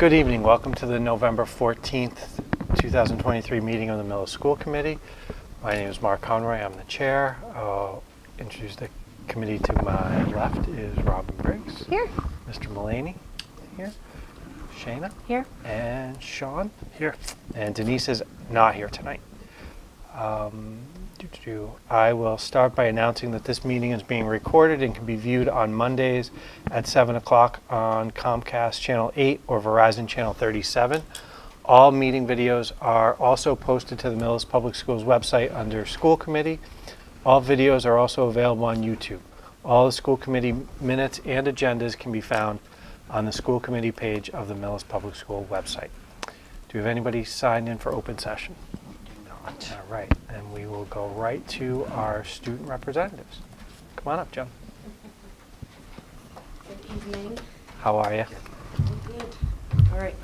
Good evening. Welcome to the November 14th, 2023 meeting of the Millis School Committee. My name is Mark Conroy. I'm the chair. I'll introduce the committee. To my left is Robin Briggs. Here. Mr. Mullaney. Here. Shayna. Here. And Sean. Here. And Denise is not here tonight. I will start by announcing that this meeting is being recorded and can be viewed on Mondays at 7 o'clock on Comcast Channel 8 or Verizon Channel 37. All meeting videos are also posted to the Millis Public Schools website under School Committee. All videos are also available on YouTube. All the school committee minutes and agendas can be found on the school committee page of the Millis Public School website. Do we have anybody signed in for open session? All right, and we will go right to our student representatives. Come on up, Joan. Good evening. How are you? Good. All right.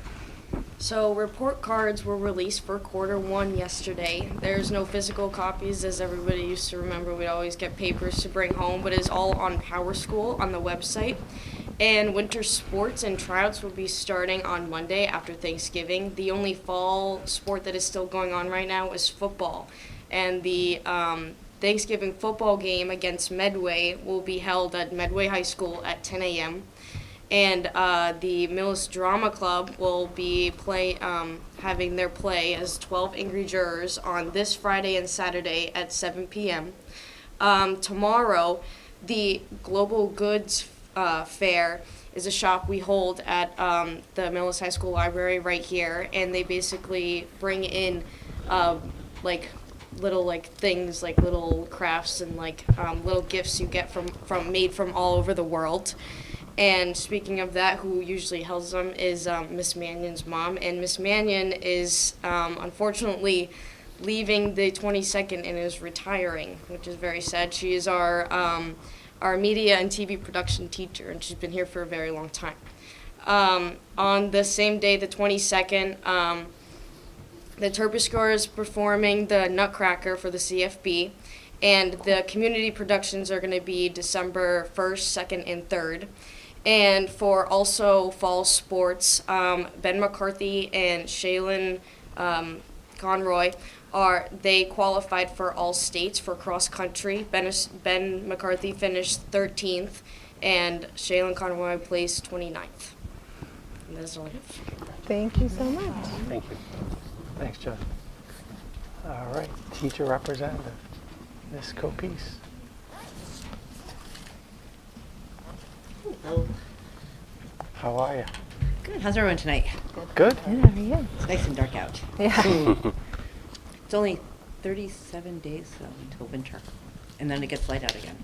So report cards were released for quarter one yesterday. There's no physical copies, as everybody used to remember. We'd always get papers to bring home, but it's all on Power School on the website. And winter sports and tryouts will be starting on Monday after Thanksgiving. The only fall sport that is still going on right now is football. And the Thanksgiving football game against Medway will be held at Medway High School at 10 a.m. And the Millis Drama Club will be having their play as 12 Angry Jurors on this Friday and Saturday at 7 p.m. Tomorrow, the Global Goods Fair is a shop we hold at the Millis High School library right here, and they basically bring in little things like little crafts and little gifts you get from made from all over the world. And speaking of that, who usually holds them is Miss Mannion's mom, and Miss Mannion is unfortunately leaving the 22nd and is retiring, which is very sad. She is our media and TV production teacher, and she's been here for a very long time. On the same day, the 22nd, the Terpsichore is performing the Nutcracker for the CFB, and the community productions are going to be December 1st, 2nd, and 3rd. And for also fall sports, Ben McCarthy and Shaylin Conroy they qualified for all states for cross country. Ben McCarthy finished 13th, and Shaylin Conroy placed 29th. And that's all I have. Thank you so much. Thank you. Thanks, Joan. All right, teacher representative, Ms. Copese. Hello. How are you? Good. How's everyone tonight? Good. Good, how are you? It's nice and dark out. Yeah. It's only 37 days until winter, and then it gets light out again.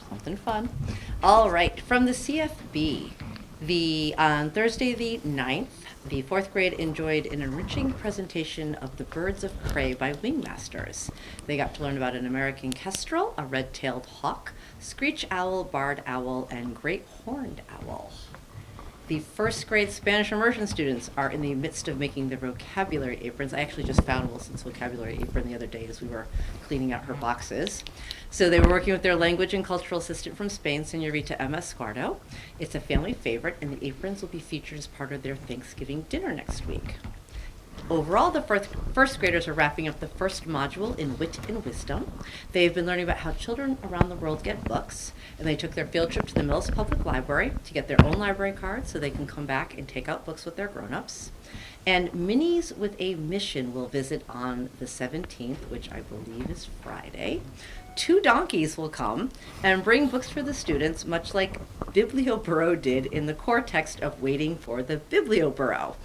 Something fun. All right, from the CFB, on Thursday the 9th, the 4th grade enjoyed an enriching presentation of the birds of prey by wingmasters. They got to learn about an American kestrel, a red-tailed hawk, screech owl, barred owl, and great horned owl. The 1st grade Spanish immersion students are in the midst of making their vocabulary aprons. I actually just found Wilson's vocabulary apron the other day as we were cleaning out her boxes. So they were working with their language and cultural assistant from Spain, Senorita Emma Escuardo. It's a family favorite, and the aprons will be featured as part of their Thanksgiving dinner next week. Overall, the first graders are wrapping up the first module in Wit and Wisdom. They've been learning about how children around the world get books, and they took their field trip to the Millis Public Library to get their own library card so they can come back and take out books with their grown-ups. And Minis with a Mission will visit on the 17th, which I believe is Friday. 2 donkeys will come and bring books for the students, much like Biblioburo did in the core text of Waiting for the Biblioburo.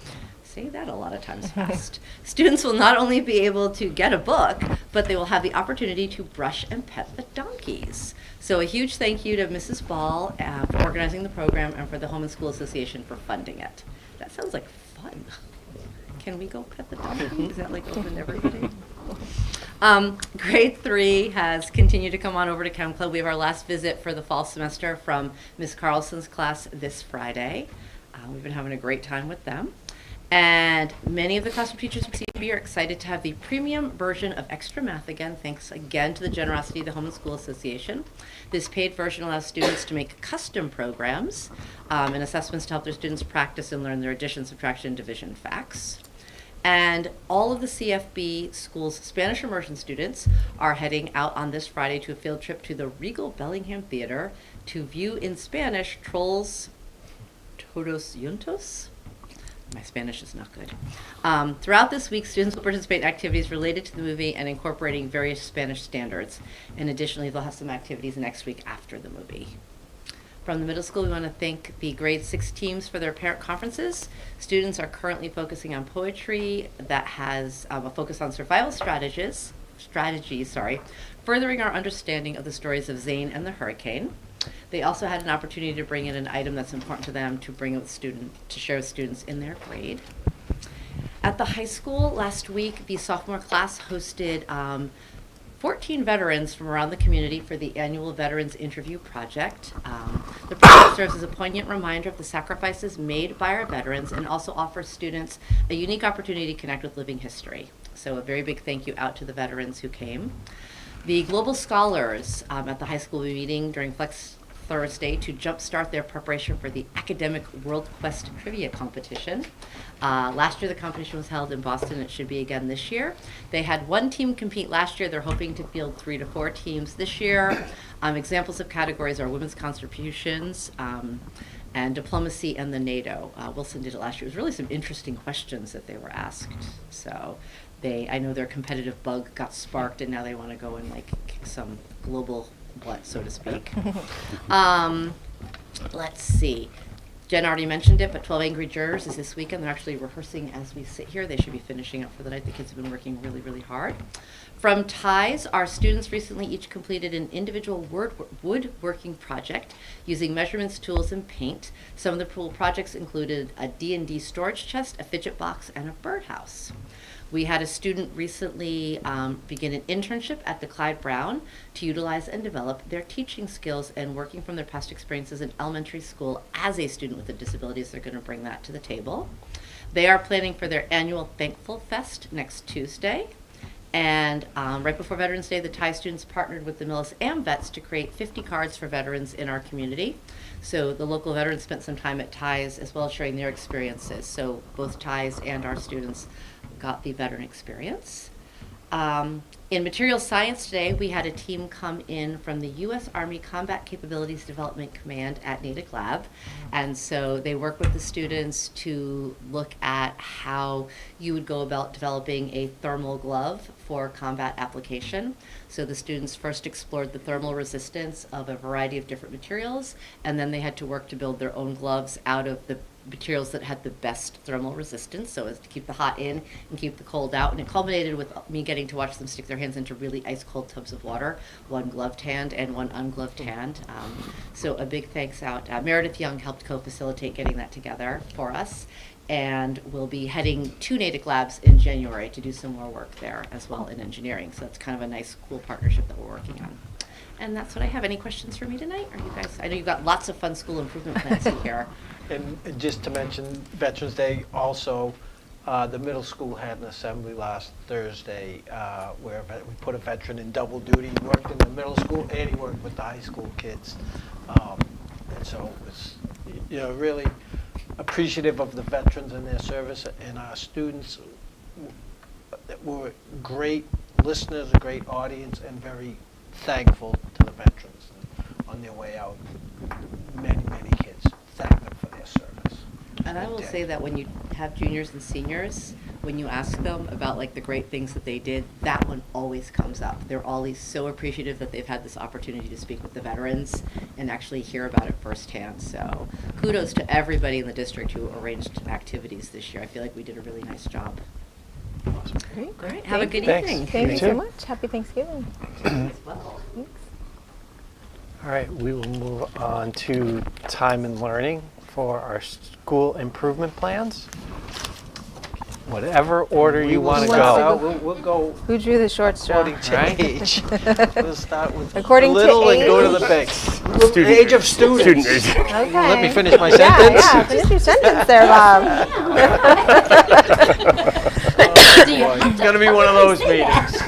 Say that a lot of times fast. Students will not only be able to get a book, but they will have the opportunity to brush and pet the donkeys. So a huge thank you to Mrs. Ball for organizing the program and for the Home and School Association for funding it. That sounds like fun. Can we go pet the donkey? Is that like open to everybody? Grade 3 has continued to come on over to Chem Club. We have our last visit for the fall semester from Ms. Carlson's class this Friday. We've been having a great time with them. And many of the classroom teachers received CFB are excited to have the premium version of Extra Math again, thanks again to the generosity of the Home and School Association. This paid version allows students to make custom programs and assessments to help their students practice and learn their addition, subtraction, and division facts. And all of the CFB schools' Spanish immersion students are heading out on this Friday to a field trip to the Regal Bellingham Theater to view in Spanish Trolls Todos Juntos. My Spanish is not good. Throughout this week, students will participate in activities related to the movie and incorporating various Spanish standards. And additionally, they'll have some activities next week after the movie. From the middle school, we want to thank the grade 6 teams for their parent conferences. Students are currently focusing on poetry that has a focus on survival strategies, furthering our understanding of the stories of Zane and the hurricane. They also had an opportunity to bring in an item that's important to them to share with students in their grade. At the high school last week, the sophomore class hosted 14 veterans from around the community for the annual Veterans Interview Project. The project serves as a poignant reminder of the sacrifices made by our veterans and also offers students a unique opportunity to connect with living history. So a very big thank you out to the veterans who came. The Global Scholars at the high school will be meeting during Flex Thursday to jumpstart their preparation for the Academic World Quest Trivia Competition. Last year the competition was held in Boston. It should be again this year. They had one team compete last year. They're hoping to field 3 to 4 teams this year. Examples of categories are women's contributions and diplomacy and the NATO. Wilson did it last year. It was really some interesting questions that they were asked. So I know their competitive bug got sparked and now they want to go and kick some global butt, so to speak. Let's see. Jen already mentioned it, but 12 Angry Jurors is this weekend. They're actually rehearsing as we sit here. They should be finishing up for the night. The kids have been working really, really hard. From TIES, our students recently each completed an individual woodworking project using measurements, tools, and paint. Some of the cool projects included a D&D storage chest, a fidget box, and a birdhouse. We had a student recently begin an internship at the Clyde Brown to utilize and develop their teaching skills and working from their past experiences in elementary school as a student with a disability. They're going to bring that to the table. They are planning for their annual Thankful Fest next Tuesday. And right before Veterans Day, the TIE students partnered with the Millis AmVets to create 50 cards for veterans in our community. So the local veterans spent some time at TIES as well as sharing their experiences. So both TIES and our students got the veteran experience. In material science today, we had a team come in from the U.S. Army Combat Capabilities Development Command at Natick Lab. And so they work with the students to look at how you would go about developing a thermal glove for combat application. So the students first explored the thermal resistance of a variety of different materials, and then they had to work to build their own gloves out of the materials that had the best thermal resistance, so as to keep the hot in and keep the cold out. And it culminated with me getting to watch them stick their hands into really ice cold tubs of water, one gloved hand and one ungloved hand. So a big thanks out. Meredith Young helped co-facilitate getting that together for us, and we'll be heading to Natick Labs in January to do some more work there as well in engineering. So that's kind of a nice, cool partnership that we're working on. And that's what I have. Any questions for me tonight? Are you guys? I know you've got lots of fun school improvement plans here. And just to mention Veterans Day, also the middle school had an assembly last Thursday where we put a veteran in double duty. He worked in the middle school and he worked with the high school kids. And so it's really appreciative of the veterans and their service, and our students were great listeners, a great audience, and very thankful to the veterans on their way out. Many kids thank them for their service. And I will say that when you have juniors and seniors, when you ask them about the great things that they did, that one always comes up. They're always so appreciative that they've had this opportunity to speak with the veterans and actually hear about it firsthand. So kudos to everybody in the district who arranged activities this year. I feel like we did a really nice job. Awesome. Great. All right, have a good Thanks. evening. Thank You you too. so much. Happy Thanksgiving. As well. Thanks. All right, we will move on to time and learning for our school improvement plans. Whatever order you want to go. We'll go Who drew the short straw? according to Right. age. We'll start with According to little and go to age? the big. Student Age of age. students. age. Okay. Let me finish my Yeah, sentence. yeah. Finish your sentence there, Bob. do you? It's going to be one of those meetings.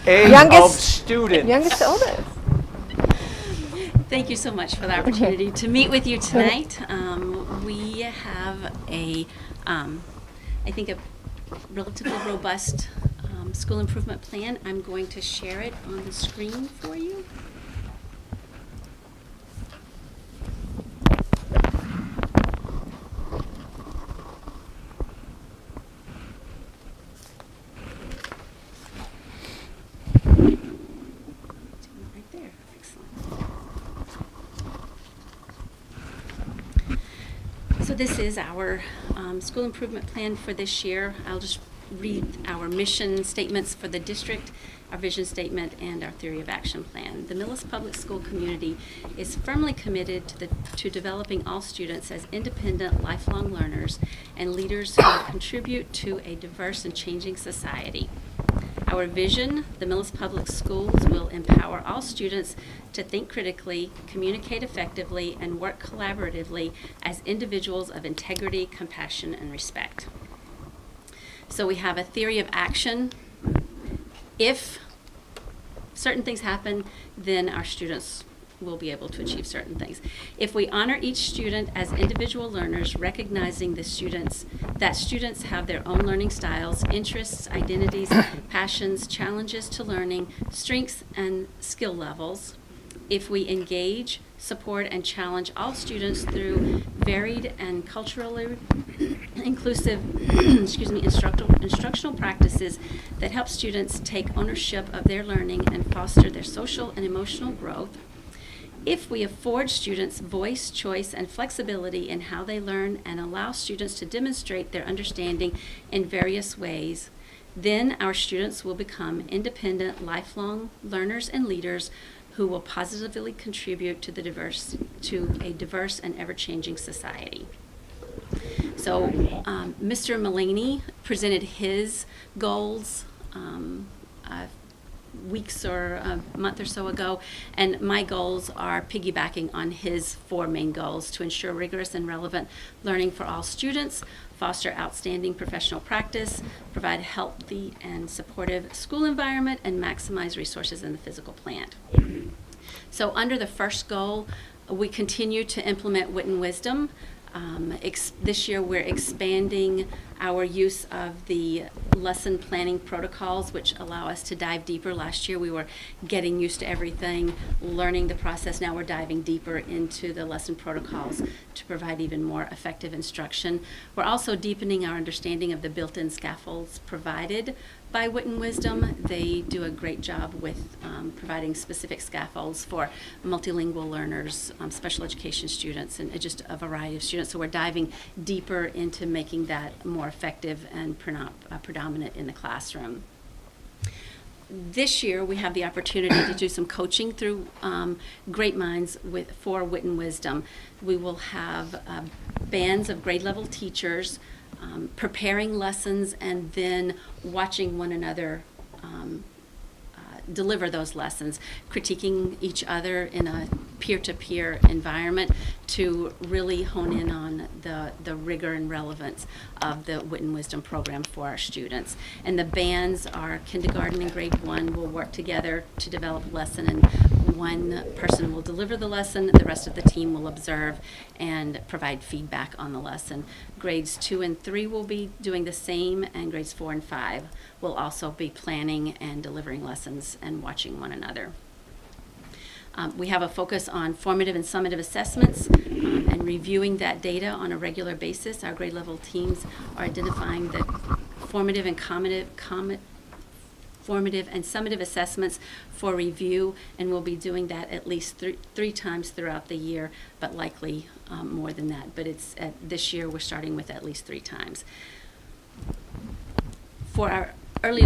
Age of Youngest- students. Youngest to oldest. Thank you so much for the opportunity to meet with you tonight. We have I think, a relatively robust school improvement plan. I'm going to share it on the screen for you. Right there. Excellent. So this is our school improvement plan for this year. I'll just read our mission statements for the district, our vision statement, and our theory of action plan. The Millis Public School community is firmly committed to developing all students as independent, lifelong learners and leaders who will contribute to a diverse and changing society. Our vision, the Millis Public Schools will empower all students to think critically, communicate effectively, and work collaboratively as individuals of integrity, compassion, and respect. So we have a theory of action. If certain things happen, then our students will be able to achieve certain things. If we honor each student as individual learners, recognizing that students have their own learning styles, interests, identities, passions, challenges to learning, strengths, and skill levels. If we engage, support, and challenge all students through varied and culturally inclusive instructional practices that help students take ownership of their learning and foster their social and emotional growth. If we afford students voice, choice, and flexibility in how they learn and allow students to demonstrate their understanding in various ways, then our students will become independent, lifelong learners and leaders who will positively contribute to a diverse and ever-changing society. So Mr. Mullaney presented his goals weeks or a month or so ago, and my goals are piggybacking on his 4 main goals: to ensure rigorous and relevant learning for all students, foster outstanding professional practice, provide a healthy and supportive school environment, and maximize resources in the physical plant. So under the first goal, we continue to implement wit and wisdom. This year we're expanding our use of the lesson planning protocols, which allow us to dive deeper. Last year we were getting used to everything, learning the process. Now we're diving deeper into the lesson protocols to provide even more effective instruction. We're also deepening our understanding of the built-in scaffolds provided by Wit and Wisdom. They do a great job with providing specific scaffolds for multilingual learners, special education students, and just a variety of students. So we're diving deeper into making that more effective and predominant in the classroom. This year we have the opportunity to do some coaching through Great Minds for Wit and Wisdom. We will have bands of grade level teachers preparing lessons and then watching one another deliver those lessons, critiquing each other in a peer-to-peer environment to really hone in on the rigor and relevance of the Wit and Wisdom program for our students. And the bands, our kindergarten and grade 1 will work together to develop a lesson, and one person will deliver the lesson, the rest of the team will observe and provide feedback on the lesson. Grades 2 and 3 will be doing the same, and grades 4 and 5 will also be planning and delivering lessons and watching one another. We have a focus on formative and summative assessments and reviewing that data on a regular basis. Our grade level teams are identifying the formative and summative assessments for review, and we'll be doing that at least three times throughout the year, but likely more than that. But this year we're starting with at least 3 times. For our early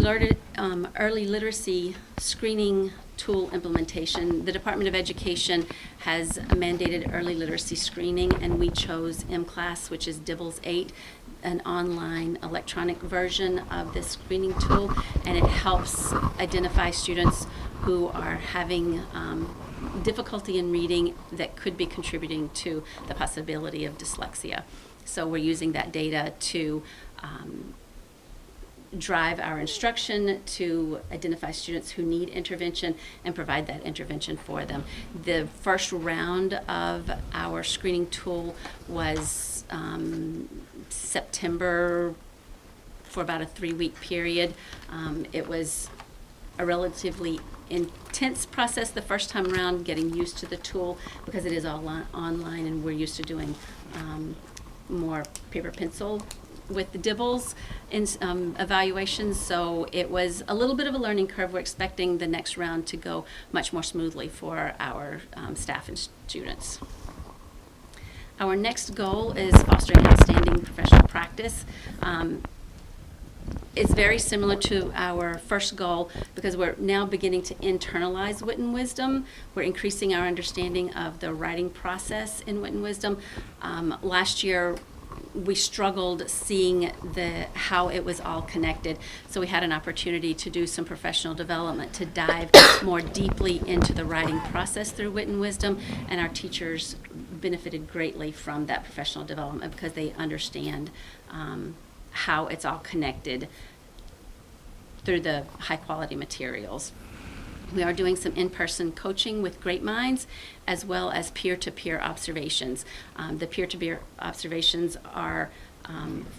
literacy screening tool implementation, the Department of Education has mandated early literacy screening, and we chose MClass, which is DIBELS 8, an online electronic version of this screening tool, and it helps identify students who are having difficulty in reading that could be contributing to the possibility of dyslexia. So we're using that data to drive our instruction, to identify students who need intervention and provide that intervention for them. The first round of our screening tool was September, for about a 3-week period. It was a relatively intense process the first time around, getting used to the tool because it is all online and we're used to doing more paper pencil with the DIBELS in evaluations. So it was a little bit of a learning curve. We're expecting the next round to go much more smoothly for our staff and students. Our next goal is fostering outstanding professional practice. It's very similar to our first goal because we're now beginning to internalize wit and wisdom. We're increasing our understanding of the writing process in wit and wisdom. Last year, we struggled seeing how it was all connected. So we had an opportunity to do some professional development to dive more deeply into the writing process through wit and wisdom, and our teachers benefited greatly from that professional development because they understand how it's all connected through the high quality materials. We are doing some in-person coaching with Great Minds as well as peer-to-peer observations. The peer-to-peer observations are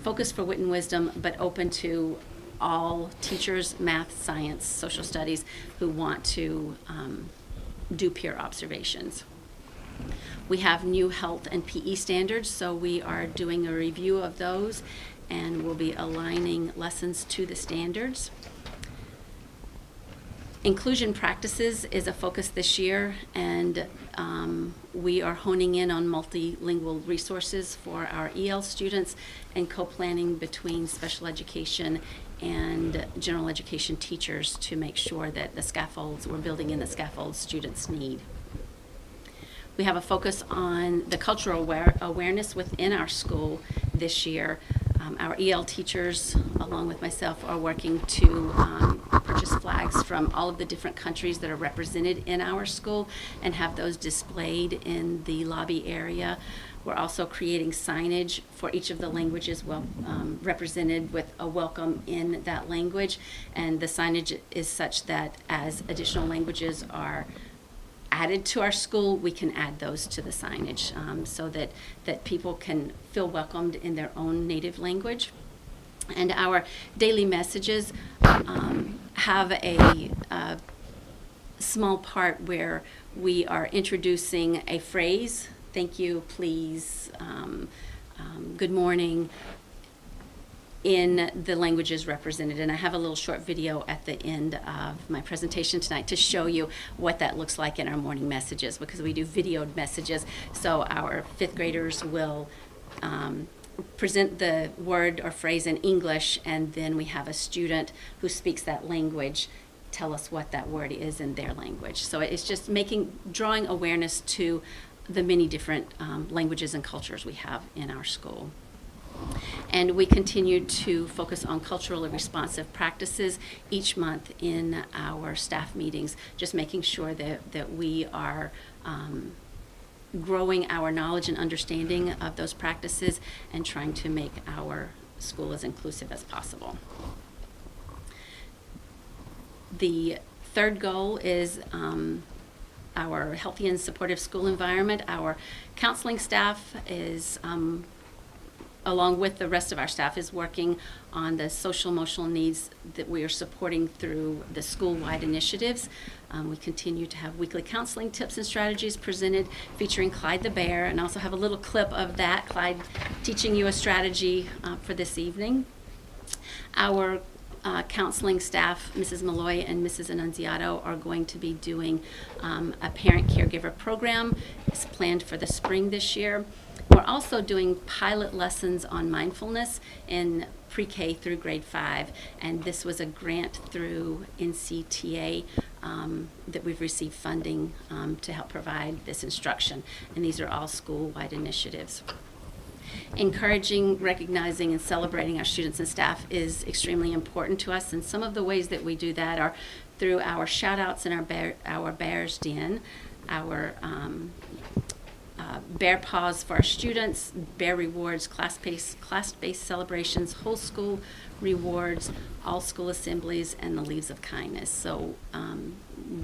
focused for wit and wisdom but open to all teachers, math, science, social studies who want to do peer observations. We have new health and PE standards, so we are doing a review of those and we'll be aligning lessons to the standards. Inclusion practices is a focus this year, and we are honing in on multilingual resources for our EL students and co-planning between special education and general education teachers to make sure that the scaffolds, we're building in the scaffolds students need. We have a focus on the cultural awareness within our school this year. Our EL teachers, along with myself, are working to purchase flags from all of the different countries that are represented in our school and have those displayed in the lobby area. We're also creating signage for each of the languages represented with a welcome in that language. And the signage is such that as additional languages are added to our school, we can add those to the signage so that people can feel welcomed in their own native language. And our daily messages have a small part where we are introducing a phrase, thank you, please, good morning, in the languages represented. And I have a little short video at the end of my presentation tonight to show you what that looks like in our morning messages, because we do videoed messages. So our 5th graders will present the word or phrase in English, and then we have a student who speaks that language tell us what that word is in their language. So it's just drawing awareness to the many different languages and cultures we have in our school. And we continue to focus on culturally responsive practices each month in our staff meetings, just making sure that we are growing our knowledge and understanding of those practices and trying to make our school as inclusive as possible. The third goal is our healthy and supportive school environment. Our counseling staff is along with the rest of our staff, is working on the social emotional needs that we are supporting through the school-wide initiatives. We continue to have weekly counseling tips and strategies presented featuring Clyde the Bear, and also have a little clip of that, Clyde teaching you a strategy for this evening. Our counseling staff, Mrs. Malloy and Mrs. Annunziato, are going to be doing a parent caregiver program. It's planned for the spring this year. We're also doing pilot lessons on mindfulness in pre-K through grade 5, and this was a grant through NCTA that we've received funding to help provide this instruction, and these are all school-wide initiatives. Encouraging, recognizing, and celebrating our students and staff is extremely important to us, and some of the ways that we do that are through our shout-outs in our Bears Den, our Bear Paws for our students, Bear Rewards, class-based celebrations, whole school rewards, all school assemblies, and the Leaves of Kindness. So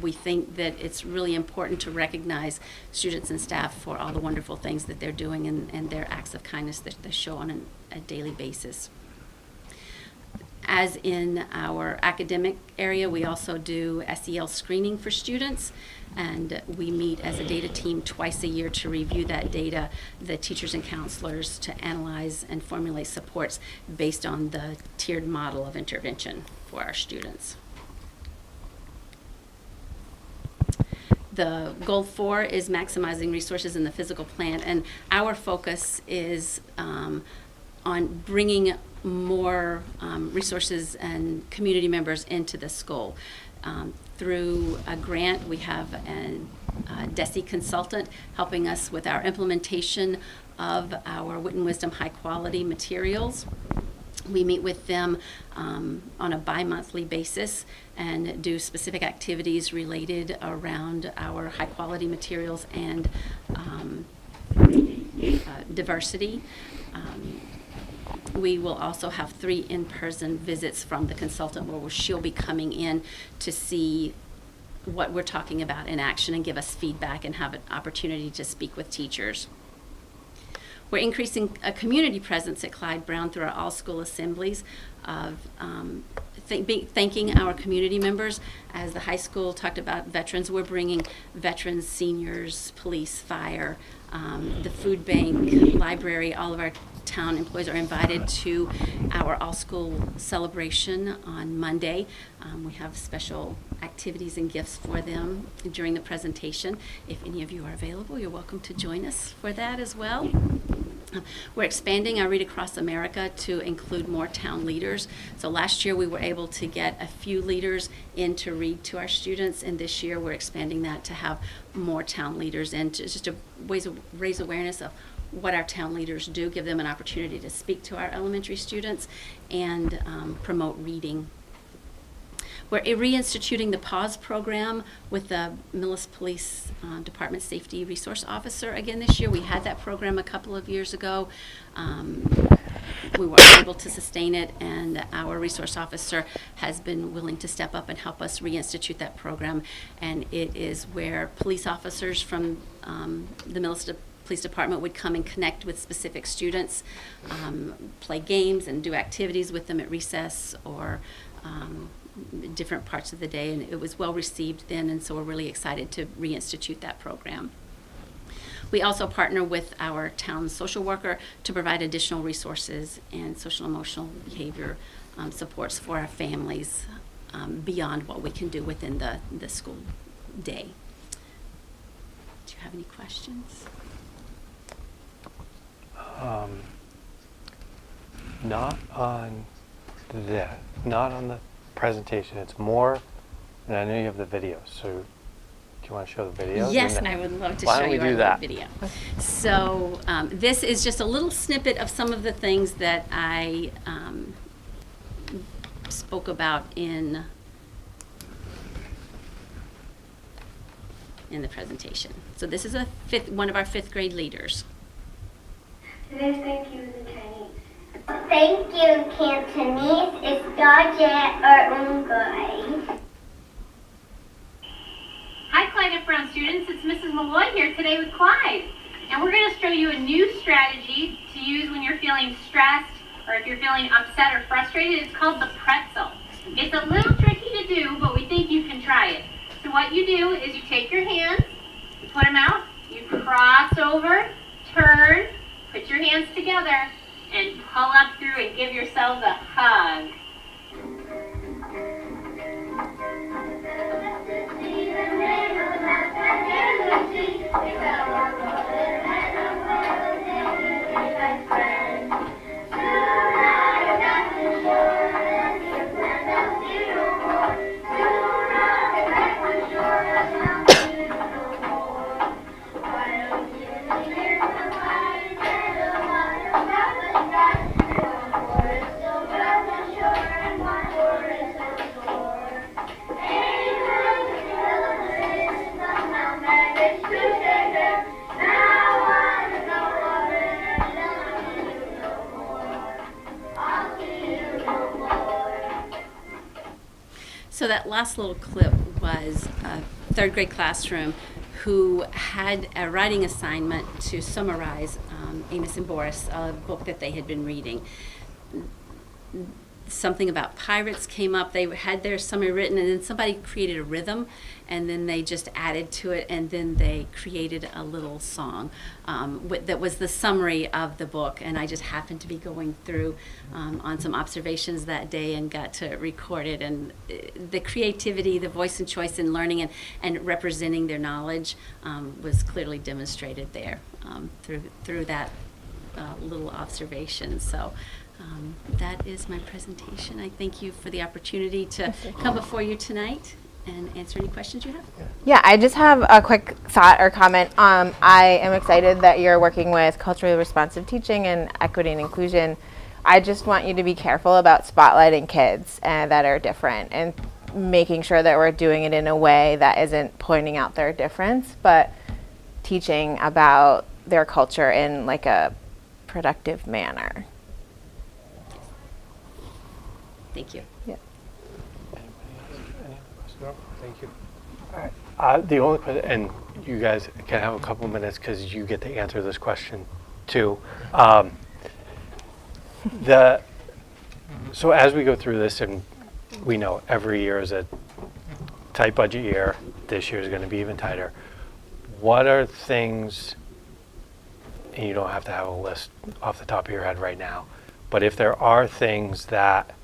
we think that it's really important to recognize students and staff for all the wonderful things that they're doing and their acts of kindness that they show on a daily basis. As in our academic area, we also do SEL screening for students, and we meet as a data team twice a year to review that data, the teachers and counselors to analyze and formulate supports based on the tiered model of intervention for our students. The goal 4 is maximizing resources in the physical plant, and our focus is on bringing more resources and community members into the school. Through a grant, we have a DESE consultant helping us with our implementation of our Wit and Wisdom high quality materials. We meet with them on a bi-monthly basis and do specific activities related around our high quality materials and diversity. We will also have 3 in-person visits from the consultant where she'll be coming in to see what we're talking about in action and give us feedback and have an opportunity to speak with teachers. We're increasing a community presence at Clyde Brown through our all-school assemblies of thanking our community members. As the high school talked about veterans, we're bringing veterans, seniors, police, fire, the food bank, library, all of our town employees are invited to our all-school celebration on Monday. We have special activities and gifts for them during the presentation. If any of you are available, you're welcome to join us for that as well. We're expanding our Read Across America to include more town leaders. So last year we were able to get a few leaders in to read to our students, and this year we're expanding that to have more town leaders and to just ways to raise awareness of what our town leaders do, give them an opportunity to speak to our elementary students and promote reading. We're reinstituting the PAWS program with the Millis Police Department Safety Resource Officer again this year. We had that program a couple of years ago. We weren't able to sustain it, and our resource officer has been willing to step up and help us reinstitute that program. And it is where police officers from the Millis Police Department would come and connect with specific students, play games and do activities with them at recess or different parts of the day, and it was well received then, and so we're really excited to reinstitute that program. We also partner with our town social worker to provide additional resources and social emotional behavior supports for our families beyond what we can do within the school day. Do you have any questions? Not on the presentation. It's more, and I know you have the video, so do you want to show the video? Yes, and I would love to Why show don't we you do our that? video. So this is just a little snippet of some of the things that I spoke about in the presentation. So this is one of our 5th grade leaders. Today's thank you is in Chinese. Thank you, Cantonese, is Dodget or Ungoi. Hi, Clyde F. Brown students. It's Mrs. Malloy here today with Clyde. And we're going to show you a new strategy to use when you're feeling stressed or if you're feeling upset or frustrated. It's called the pretzel. It's a little tricky to do, but we think you can try it. So what you do is you take your hands, you put them out, you cross over, turn, put your hands together, and pull up through and give yourselves a hug. that last little clip was a third grade classroom who had a writing assignment to summarize Amos and Boris, a book that they had been reading. Something about pirates came up. They had their summary written, and then somebody created a rhythm, and then they just added to it, and then they created a little song that was the summary of the book. And I just happened to be going through on some observations that day and got to record it. And the creativity, the voice and choice in learning and representing their knowledge was clearly demonstrated there through that little observation. So. That is my presentation. I thank you for the opportunity to come before you tonight and answer any questions you have. Yeah, I just have a quick thought or comment. I am excited that you're working with culturally responsive teaching and equity and inclusion. I just want you to be careful about spotlighting kids that are different and making sure that we're doing it in a way that isn't pointing out their difference, but teaching about their culture in like a productive manner. Thank you. Yeah. Any other questions? No? Thank you. All right. The only question, and you guys can have a couple minutes because you get to answer this question too. So as we go through this, and we know every year is a tight budget year, this year is going to be even tighter. What are things, and you don't have to have a list off the top of your head right now, but if there are things that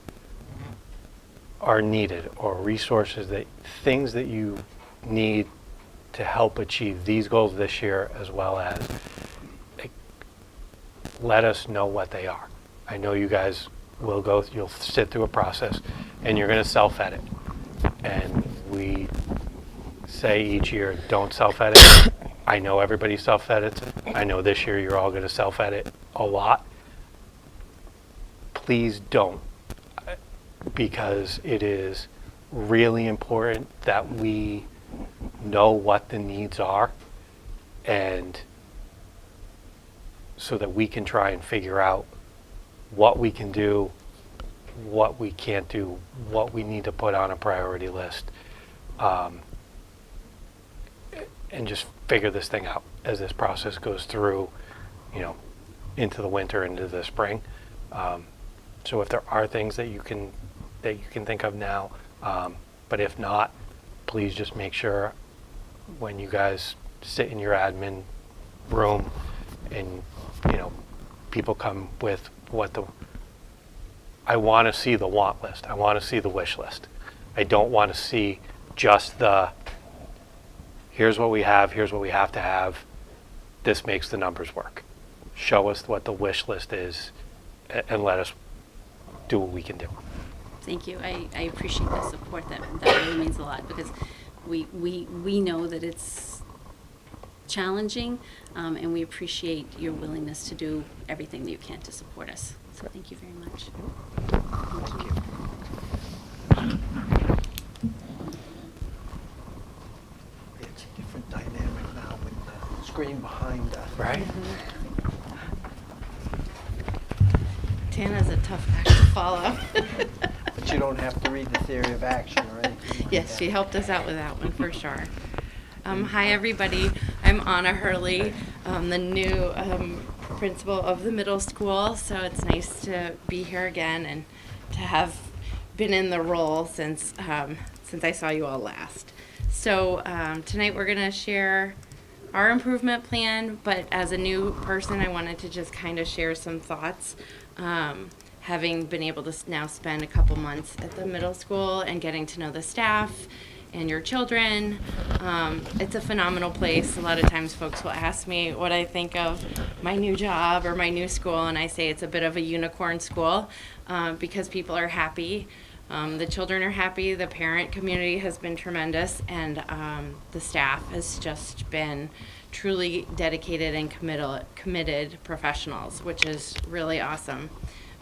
are needed or resources things that you need to help achieve these goals this year, as well as let us know what they are. I know you guys you'll sit through a process and you're going to self-edit, and we say each year don't self-edit. I know everybody self-edits. I know this year you're all going to self-edit a lot. Please don't, because it is really important that we know what the needs are, and so that we can try and figure out what we can do, what we can't do, what we need to put on a priority list, and just figure this thing out as this process goes through, into the winter, into the spring. So if there are things that you can think of now, but if not, please just make sure when you guys sit in your admin room and people come with I want to see the want list. I want to see the wish list. I don't want to see just here's what we have to have. This makes the numbers work. Show us what the wish list is and let us do what we can do. Thank you. I appreciate the support. That really means a lot, because we know that it's challenging, and we appreciate your willingness to do everything that you can to support us. So thank you very much. Thank you. It's a different dynamic now with the screen behind us. Right? Tana's a tough act to follow. But you don't have to read the theory of action or anything like Yes, that. she helped us out with that one for sure. Hi, everybody. I'm Anna Hurley, the new principal of the middle school. So it's nice to be here again and to have been in the role since I saw you all last. So tonight we're going to share our improvement plan, but as a new person, I wanted to just kind of share some thoughts. Having been able to now spend a couple months at the middle school and getting to know the staff and your children. It's a phenomenal place. A lot of times folks will ask me what I think of my new job or my new school, and I say it's a bit of a unicorn school because people are happy. The children are happy, the parent community has been tremendous, and the staff has just been truly dedicated and committed professionals, which is really awesome.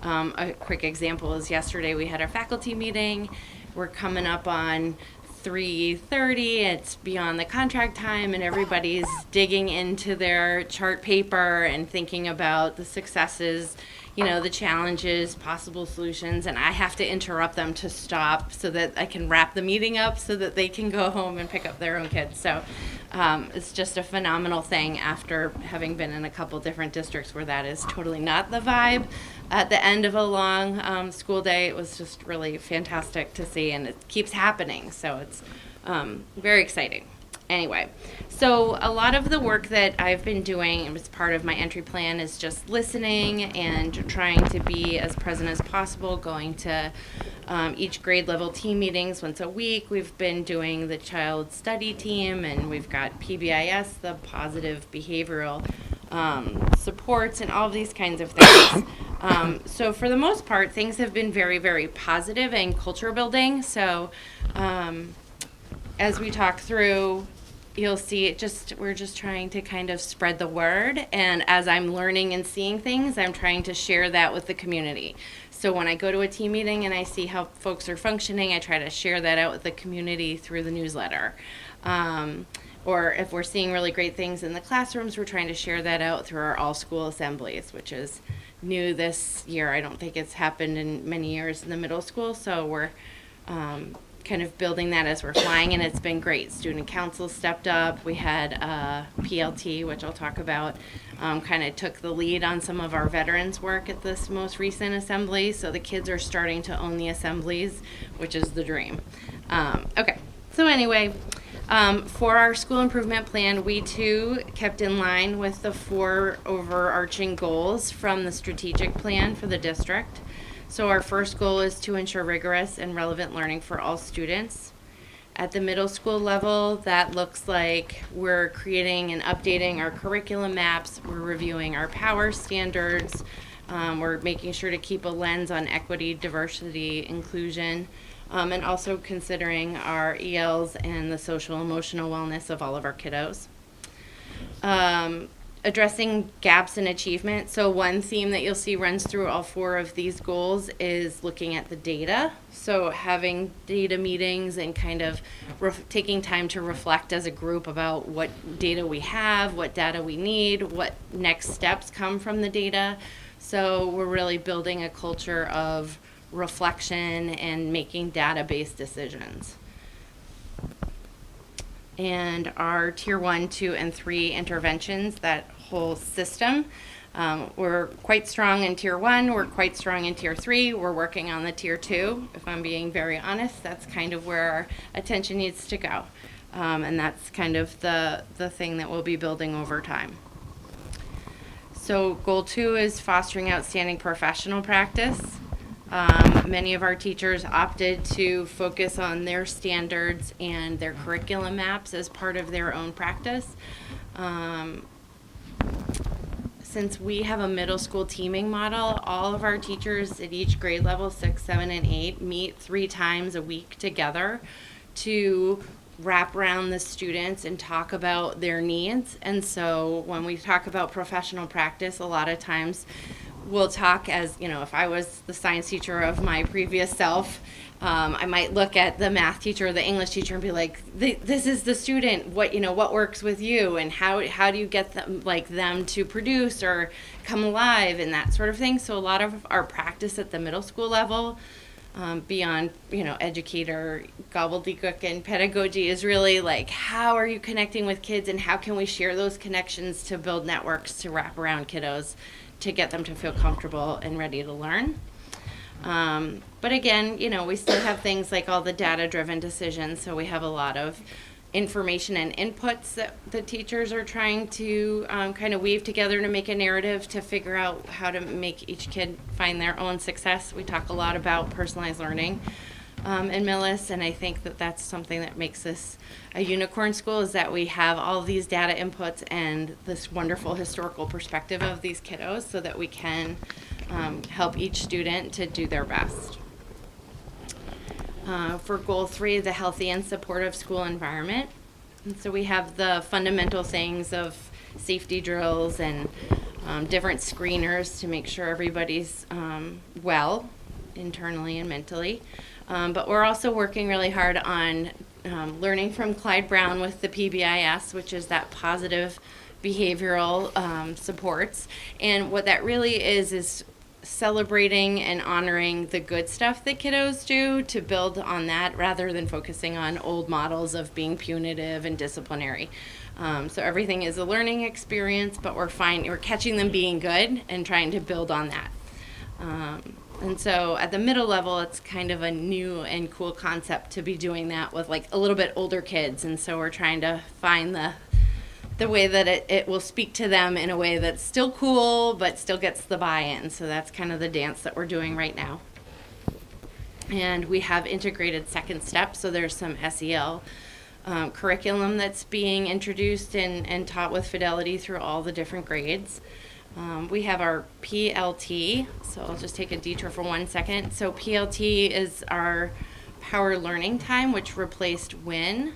A quick example is yesterday we had our faculty meeting. We're coming up on 3:30, it's beyond the contract time, and everybody's digging into their chart paper and thinking about the successes, the challenges, possible solutions, and I have to interrupt them to stop so that I can wrap the meeting up so that they can go home and pick up their own kids. So it's just a phenomenal thing after having been in a couple different districts where that is totally not the vibe. At the end of a long school day, it was just really fantastic to see, and it keeps happening, so it's very exciting. Anyway, so a lot of the work that I've been doing as part of my entry plan is just listening and trying to be as present as possible, going to each grade level team meetings once a week. We've been doing the child study team, and we've got PBIS, the positive behavioral supports, and all of these kinds of things. So for the most part, things have been very, very positive and culture building. So as we talk through, you'll see we're just trying to kind of spread the word. And as I'm learning and seeing things, I'm trying to share that with the community. So when I go to a team meeting and I see how folks are functioning, I try to share that out with the community through the newsletter. Or if we're seeing really great things in the classrooms, we're trying to share that out through our all-school assemblies, which is new this year. I don't think it's happened in many years in the middle school, so we're kind of building that as we're flying, and it's been great. Student council stepped up. We had PLT, which I'll talk about, kind of took the lead on some of our veterans work at this most recent assembly, so the kids are starting to own the assemblies, which is the dream. Okay, so anyway, for our school improvement plan, we too kept in line with the 4 overarching goals from the strategic plan for the district. So our first goal is to ensure rigorous and relevant learning for all students. At the middle school level, that looks like we're creating and updating our curriculum maps, we're reviewing our power standards, we're making sure to keep a lens on equity, diversity, inclusion, and also considering our ELs and the social emotional wellness of all of our kiddos. Addressing gaps in achievement. So one theme that you'll see runs through all 4 of these goals is looking at the data. So having data meetings and kind of taking time to reflect as a group about what data we have, what data we need, what next steps come from the data. So we're really building a culture of reflection and making data-based decisions. And our tier 1, 2, and 3 interventions, that whole system, we're quite strong in tier 1, we're quite strong in tier 3, we're working on the tier 2. If I'm being very honest, that's kind of where our attention needs to go. And that's kind of the thing that we'll be building over time. So goal 2 is fostering outstanding professional practice. Many of our teachers opted to focus on their standards and their curriculum maps as part of their own practice. Since we have a middle school teaming model, all of our teachers at each grade level, 6, 7, and 8, meet 3 times a week together to wrap around the students and talk about their needs. And so when we talk about professional practice, a lot of times we'll talk as, if I was the science teacher of my previous self, I might look at the math teacher or the English teacher and be like, this is the student, what works with you, and how do you get them to produce or come alive and that sort of thing. So a lot of our practice at the middle school level, beyond, educator gobbledygook and pedagogy, is really like, how are you connecting with kids, and how can we share those connections to build networks to wrap around kiddos to get them to feel comfortable and ready to learn. But again, we still have things like all the data-driven decisions, so we have a lot of information and inputs that the teachers are trying to kind of weave together to make a narrative to figure out how to make each kid find their own success. We talk a lot about personalized learning in Millis, and I think that that's something that makes this a unicorn school, is that we have all of these data inputs and this wonderful historical perspective of these kiddos so that we can help each student to do their best. For goal 3, the healthy and supportive school environment. And so we have the fundamental things of safety drills and different screeners to make sure everybody's well internally and mentally. But we're also working really hard on learning from Clyde Brown with the PBIS, which is that positive behavioral supports. And what that really is celebrating and honoring the good stuff that kiddos do to build on that rather than focusing on old models of being punitive and disciplinary. So everything is a learning experience, but we're catching them being good and trying to build on that. And so at the middle level, it's kind of a new and cool concept to be doing that with like a little bit older kids. And so we're trying to find the way that it will speak to them in a way that's still cool, but still gets the buy-in. So that's kind of the dance that we're doing right now. And we have integrated second step. So there's some SEL curriculum that's being introduced and taught with fidelity through all the different grades. We have our PLT, so I'll just take a detour for 1 second. So PLT is our power learning time, which replaced WIN.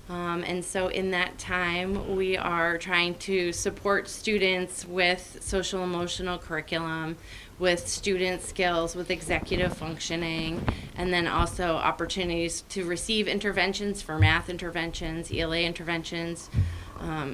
And so in that time, we are trying to support students with social emotional curriculum, with student skills, with executive functioning, and then also opportunities to receive interventions for math interventions, ELA interventions,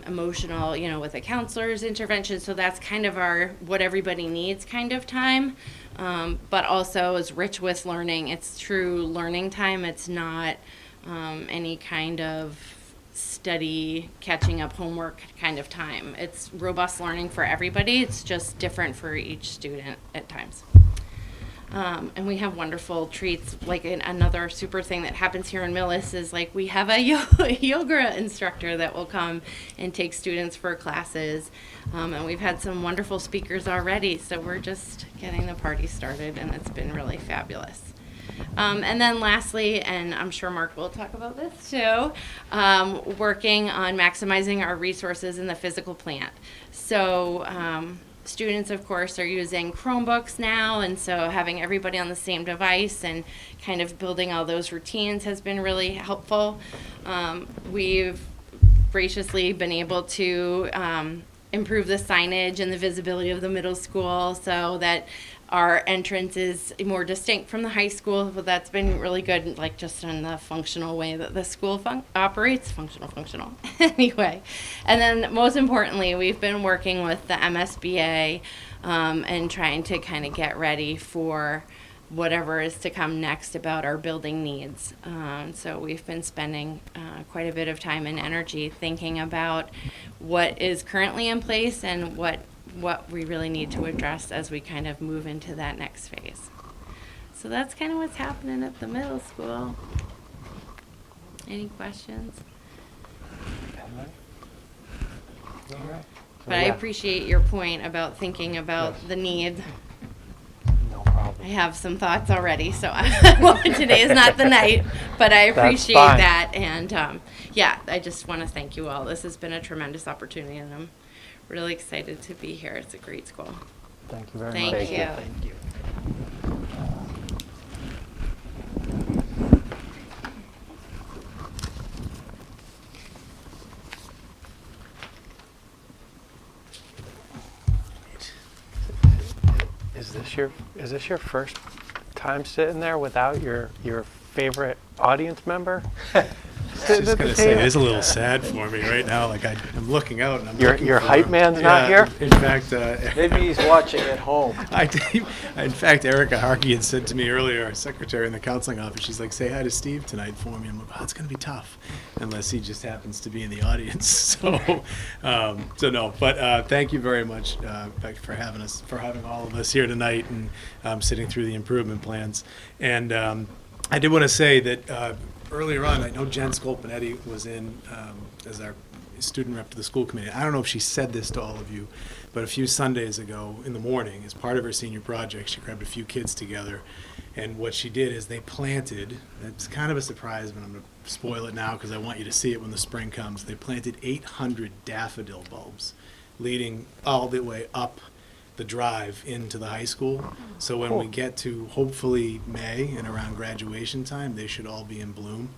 emotional, with a counselor's intervention. So that's kind of our what everybody needs kind of time, but also is rich with learning. It's true learning time. It's not any kind of study, catching up homework kind of time. It's robust learning for everybody. It's just different for each student at times. And we have wonderful treats. Like another super thing that happens here in Millis is like we have a yoga instructor that will come and take students for classes. And we've had some wonderful speakers already. So we're just getting the party started, and it's been really fabulous. And then lastly, and I'm sure Mark will talk about this too, working on maximizing our resources in the physical plant. So students, of course, are using Chromebooks now, and so having everybody on the same device and kind of building all those routines has been really helpful. We've graciously been able to improve the signage and the visibility of the middle school so that our entrance is more distinct from the high school, but that's been really good, like just in the functional way that the school operates, functional. Anyway, and then most importantly, we've been working with the MSBA and trying to kind of get ready for whatever is to come next about our building needs. So we've been spending quite a bit of time and energy thinking about what is currently in place and what we really need to address as we kind of move into that next phase. So that's kind of what's happening at the middle school. Any questions? But I appreciate your point about thinking about the need. No problem. I have some thoughts already, so today is not the night, but I appreciate that. And I just want to thank you all. This has been a tremendous opportunity, and I'm really excited to be here. It's a great school. Thank you very Thank much. you. Thank you. Is this your first time sitting there without your favorite audience member? I was just going to say, it is a little sad for me right now. Like I'm looking out and I'm looking Your for hype him. man's not here? In fact, Maybe he's watching at home. in fact, Erica Harkey had said to me earlier, our secretary in the counseling office, she's like, say hi to Steve tonight for me. I'm like, it's going to be tough unless he just happens to be in the audience. So no, but thank you very much for having all of us here tonight and sitting through the improvement plans. And I did want to say that earlier on, I know Jen Scolpinetti was in as our student rep to the school committee. I don't know if she said this to all of you, but a few Sundays ago in the morning, as part of her senior project, she grabbed a few kids together, and what she did is they planted, it's kind of a surprise, but I'm going to spoil it now because I want you to see it when the spring comes. They planted 800 daffodil bulbs leading all the way up the drive into the high school. So when we get to hopefully May and around graduation time, they should all be in bloom.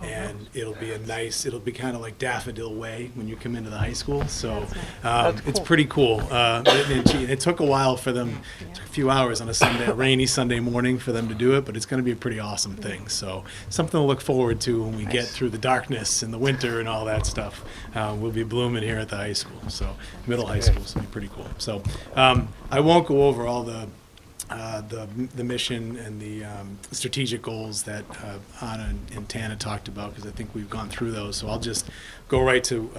And it'll be kind of like Daffodil Way when you come into the high school. So it's pretty cool. It took a while for them, it took a few hours on a rainy Sunday morning for them to do it, but it's going to be a pretty awesome thing. So something to look forward to when we get through the darkness and the winter and all that stuff. We'll be blooming here at the high school. So middle high school, so it'll be pretty cool. So I won't go over all the the mission and the strategic goals that Anna and Tana talked about, because I think we've gone through those. So I'll just go right to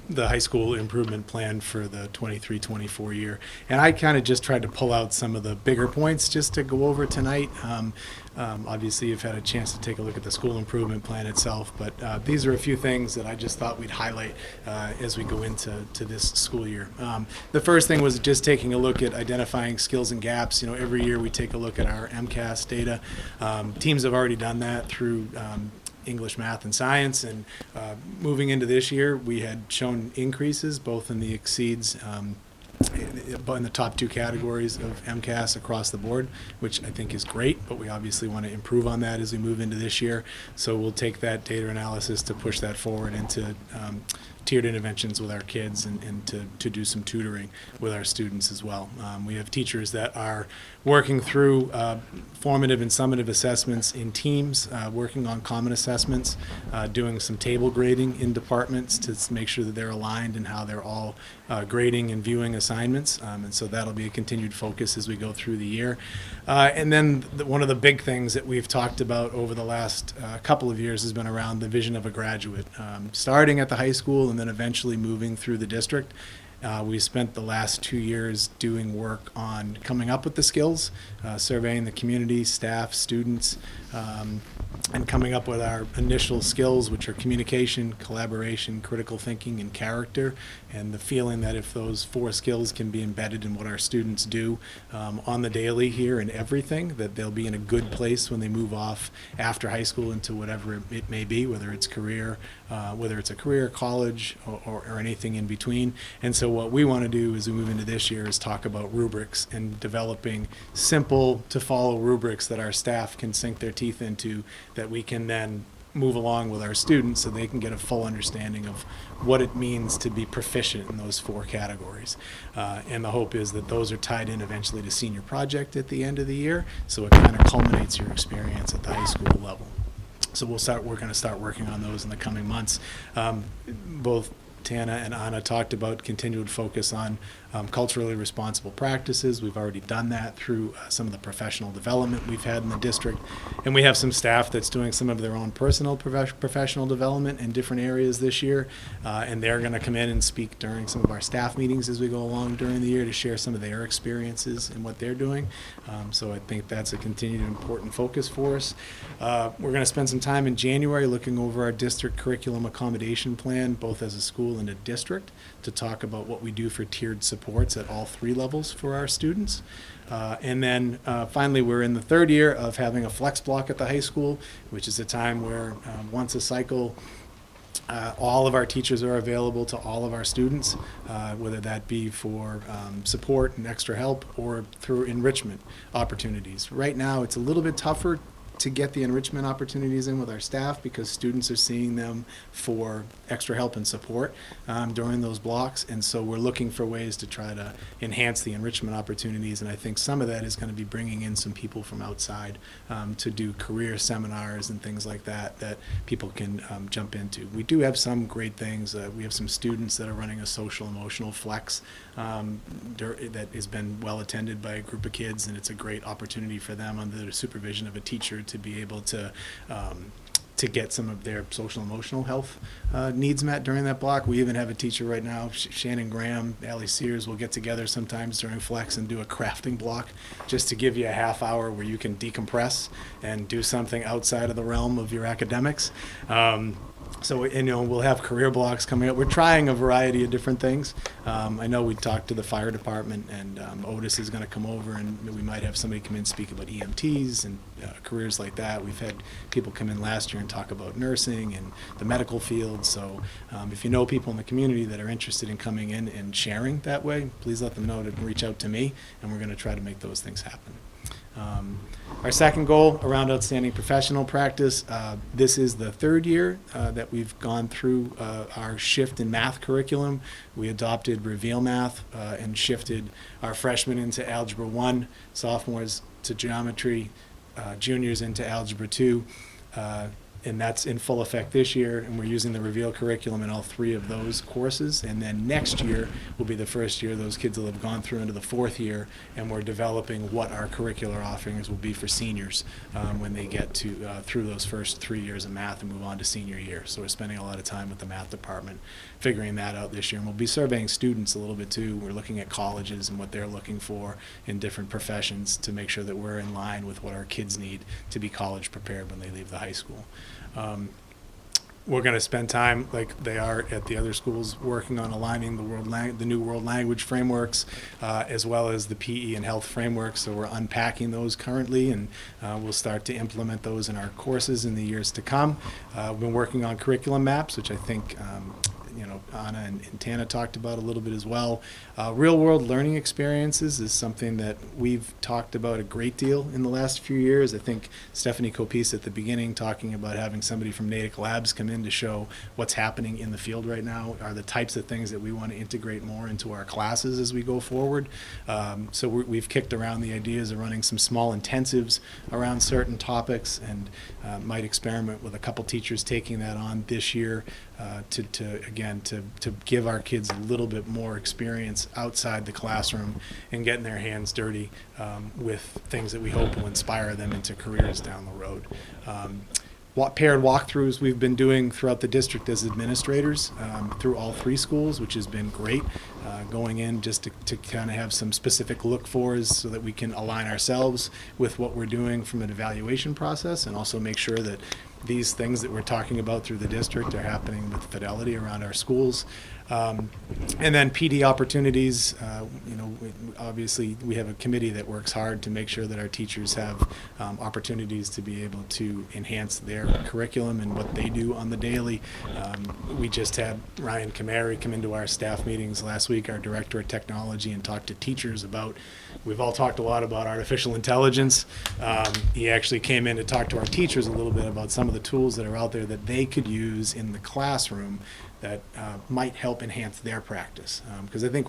the high school improvement plan for the 23-24 year. And I kind of just tried to pull out some of the bigger points just to go over tonight. Obviously, you've had a chance to take a look at the school improvement plan itself, but these are a few things that I just thought we'd highlight as we go into this school year. The first thing was just taking a look at identifying skills and gaps. You know, every year we take a look at our MCAS data. Teams have already done that through English, math, and science, and moving into this year, we had shown increases both in the exceeds in the top two categories of MCAS across the board, which I think is great, but we obviously want to improve on that as we move into this year. So we'll take that data analysis to push that forward into tiered interventions with our kids and to do some tutoring with our students as well. We have teachers that are working through formative and summative assessments in teams, working on common assessments, doing some table grading in departments to make sure that they're aligned in how they're all grading and viewing assignments. And so that'll be a continued focus as we go through the year. And then one of the big things that we've talked about over the last couple of years has been around the vision of a graduate, starting at the high school and then eventually moving through the district. We spent the last 2 years doing work on coming up with the skills, surveying the community, staff, students, and coming up with our initial skills, which are communication, collaboration, critical thinking, and character, and the feeling that if those 4 skills can be embedded in what our students do on the daily here and everything, that they'll be in a good place when they move off after high school into whatever it may be, whether it's a career, college, or anything in between. And so what we want to do as we move into this year is talk about rubrics and developing simple to follow rubrics that our staff can sink their teeth into, that we can then move along with our students so they can get a full understanding of what it means to be proficient in those 4 categories. And the hope is that those are tied in eventually to senior project at the end of the year, so it kind of culminates your experience at the high school level. So we're going to start working on those in the coming months. Both Tana and Anna talked about continued focus on culturally responsible practices. We've already done that through some of the professional development we've had in the district. And we have some staff that's doing some of their own personal professional development in different areas this year. And they're going to come in and speak during some of our staff meetings as we go along during the year to share some of their experiences and what they're doing. So I think that's a continued important focus for us. We're going to spend some time in January looking over our district curriculum accommodation plan, both as a school and a district, to talk about what we do for tiered supports at all 3 levels for our students. And then finally, we're in the 3rd year of having a flex block at the high school, which is a time where once a cycle, all of our teachers are available to all of our students, whether that be for support and extra help or through enrichment opportunities. Right now, it's a little bit tougher to get the enrichment opportunities in with our staff because students are seeing them for extra help and support during those blocks, and so we're looking for ways to try to enhance the enrichment opportunities, and I think some of that is going to be bringing in some people from outside to do career seminars and things like that that people can jump into. We do have some great things. We have some students that are running a social emotional flex that has been well attended by a group of kids, and it's a great opportunity for them under the supervision of a teacher to be able to get some of their social emotional health needs met during that block. We even have a teacher right now, Shannon Graham, Allie Sears, will get together sometimes during flex and do a crafting block just to give you a half hour where you can decompress and do something outside of the realm of your academics. So, we'll have career blocks coming up. We're trying a variety of different things. I know we talked to the fire department, and Otis is going to come over, and we might have somebody come in and speak about EMTs and careers like that. We've had people come in last year and talk about nursing and the medical field. So if you know people in the community that are interested in coming in and sharing that way, please let them know to reach out to me, and we're going to try to make those things happen. Our second goal around outstanding professional practice, this is the 3rd year that we've gone through our shift in math curriculum. We adopted Reveal Math and shifted our freshmen into Algebra 1, sophomores to geometry, juniors into Algebra 2. And that's in full effect this year, and we're using the Reveal curriculum in all 3 of those courses. And then next year will be the first year those kids will have gone through into the 4th year, and we're developing what our curricular offerings will be for seniors when they get to through those first 3 years of math and move on to senior year. So we're spending a lot of time with the math department figuring that out this year. And we'll be surveying students a little bit too. We're looking at colleges and what they're looking for in different professions to make sure that we're in line with what our kids need to be college prepared when they leave the high school. We're going to spend time, like they are at the other schools, working on aligning the new world language frameworks, as well as the PE and health frameworks. So we're unpacking those currently, and we'll start to implement those in our courses in the years to come. We've been working on curriculum maps, which I think Anna and Tana talked about a little bit as well. Real world learning experiences is something that we've talked about a great deal in the last few years. I think Stephanie Copese at the beginning talking about having somebody from Natick Labs come in to show what's happening in the field right now are the types of things that we want to integrate more into our classes as we go forward. So we've kicked around the ideas of running some small intensives around certain topics, and might experiment with a couple teachers taking that on this year to give our kids a little bit more experience outside the classroom and getting their hands dirty with things that we hope will inspire them into careers down the road. Paired walkthroughs we've been doing throughout the district as administrators through all 3 schools, which has been great. Going in just to kind of have some specific look-fors so that we can align ourselves with what we're doing from an evaluation process, and also make sure that these things that we're talking about through the district are happening with fidelity around our schools. And then PD opportunities, obviously we have a committee that works hard to make sure that our teachers have opportunities to be able to enhance their curriculum and what they do on the daily. We just had Ryan Kamari come into our staff meetings last week, our director of technology, and talk to teachers about, we've all talked a lot about artificial intelligence. He actually came in to talk to our teachers a little bit about some of the tools that are out there that they could use in the classroom that might help enhance their practice. Because I think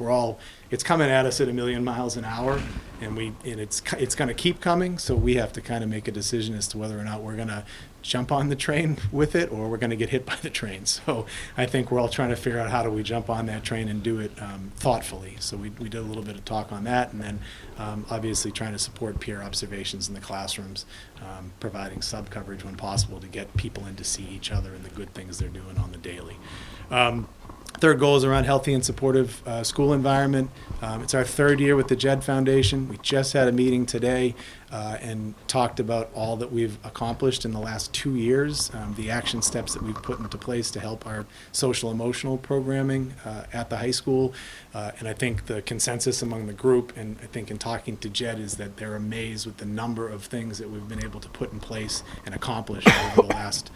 it's coming at us at 1,000,000 miles an hour, and it's going to keep coming, so we have to kind of make a decision as to whether or not we're going to jump on the train with it or we're going to get hit by the train. So I think we're all trying to figure out how do we jump on that train and do it thoughtfully. So we did a little bit of talk on that, and then obviously trying to support peer observations in the classrooms, providing sub-coverage when possible to get people in to see each other and the good things they're doing on the daily. Third goal is around healthy and supportive school environment. It's our 3rd year with the JED Foundation. We just had a meeting today and talked about all that we've accomplished in the last 2 years, the action steps that we've put into place to help our social emotional programming at the high school. And I think the consensus among the group, and I think in talking to JED, is that they're amazed with the number of things that we've been able to put in place and accomplish over the last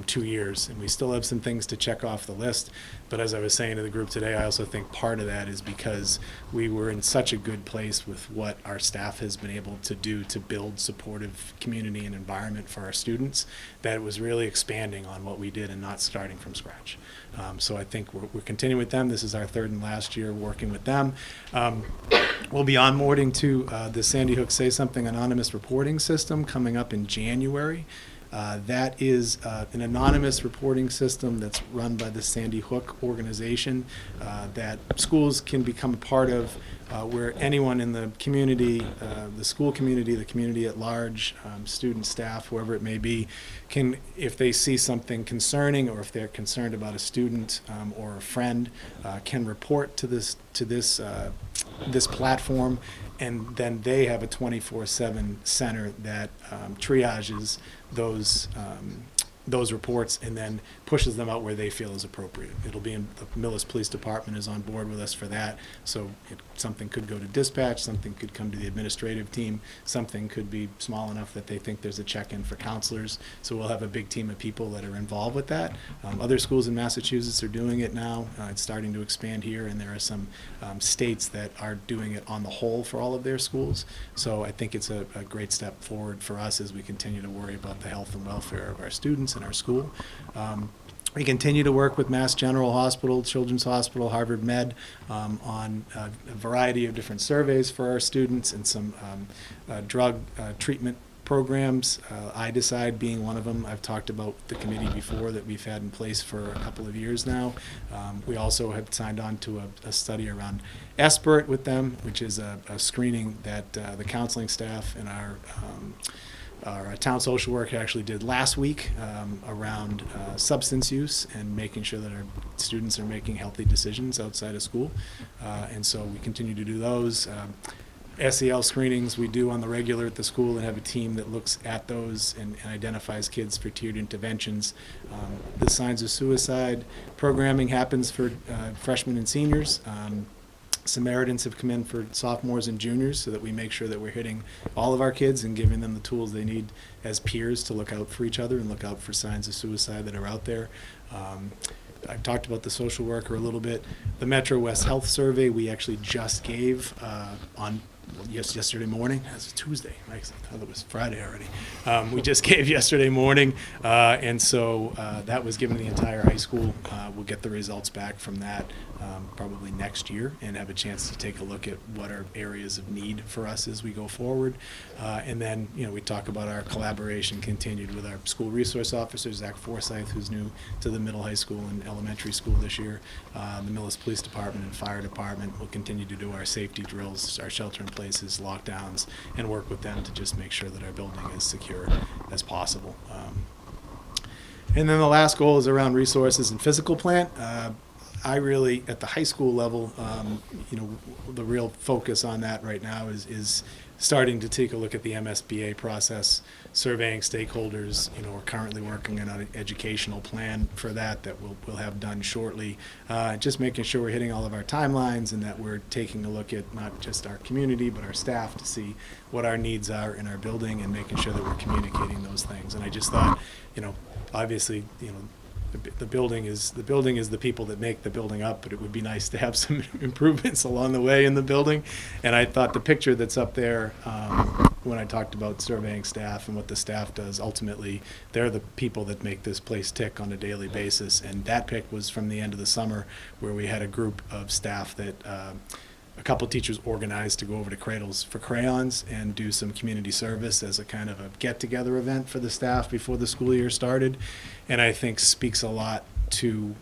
2 years. And we still have some things to check off the list. But as I was saying to the group today, I also think part of that is because we were in such a good place with what our staff has been able to do to build supportive community and environment for our students, that it was really expanding on what we did and not starting from scratch. So I think we're continuing with them. This is our 3rd and last year working with them. We'll be onboarding to the Sandy Hook Say Something anonymous reporting system coming up in January. That is an anonymous reporting system that's run by the Sandy Hook organization that schools can become a part of, where anyone in the community, the school community, the community at large, students, staff, whoever it may be, can, if they see something concerning or if they're concerned about a student or a friend, can report to this platform, and then they have a 24/7 center that triages those reports and then pushes them out where they feel is appropriate. It'll be in the Millis Police Department is on board with us for that. So something could go to dispatch, something could come to the administrative team, something could be small enough that they think there's a check-in for counselors. So we'll have a big team of people that are involved with that. Other schools in Massachusetts are doing it now. It's starting to expand here, and there are some states that are doing it on the whole for all of their schools. So I think it's a great step forward for us as we continue to worry about the health and welfare of our students in our school. We continue to work with Mass General Hospital, Children's Hospital, Harvard Med on a variety of different surveys for our students and some drug treatment programs, I Decide being one of them. I've talked about the committee before that we've had in place for a couple of years now. We also have signed on to a study around SBIRT with them, which is a screening that the counseling staff and our town social work actually did last week around substance use and making sure that our students are making healthy decisions outside of school. And so we continue to do those. SEL screenings we do on the regular at the school and have a team that looks at those and identifies kids for tiered interventions. The signs of suicide programming happens for freshmen and seniors. Samaritans have come in for sophomores and juniors so that we make sure that we're hitting all of our kids and giving them the tools they need as peers to look out for each other and look out for signs of suicide that are out there. I've talked about the social worker a little bit. The Metro West Health Survey we actually just gave yesterday morning. It's Tuesday. I thought it was Friday already. We just gave yesterday morning, and so that was given to the entire high school. We'll get the results back from that probably next year and have a chance to take a look at what are areas of need for us as we go forward. And then, we talk about our collaboration continued with our school resource officer, Zach Forsyth, who's new to the middle high school and elementary school this year. The Millis Police Department and Fire Department will continue to do our safety drills, our shelter-in-places, lockdowns, and work with them to just make sure that our building is secure as possible. And then the last goal is around resources and physical plant. I really, at the high school level, the real focus on that right now is starting to take a look at the MSBA process, surveying stakeholders. We're currently working on an educational plan for that we'll have done shortly. Just making sure we're hitting all of our timelines and that we're taking a look at not just our community but our staff to see what our needs are in our building and making sure that we're communicating those things. And I just thought, obviously, the building is the people that make the building up, but it would be nice to have some improvements along the way in the building. And I thought the picture that's up there, when I talked about surveying staff and what the staff does, ultimately they're the people that make this place tick on a daily basis. And that pic was from the end of the summer where we had a group of staff that a couple teachers organized to go over to Cradles for Crayons and do some community service as a kind of a get-together event for the staff before the school year started. And I think speaks a lot to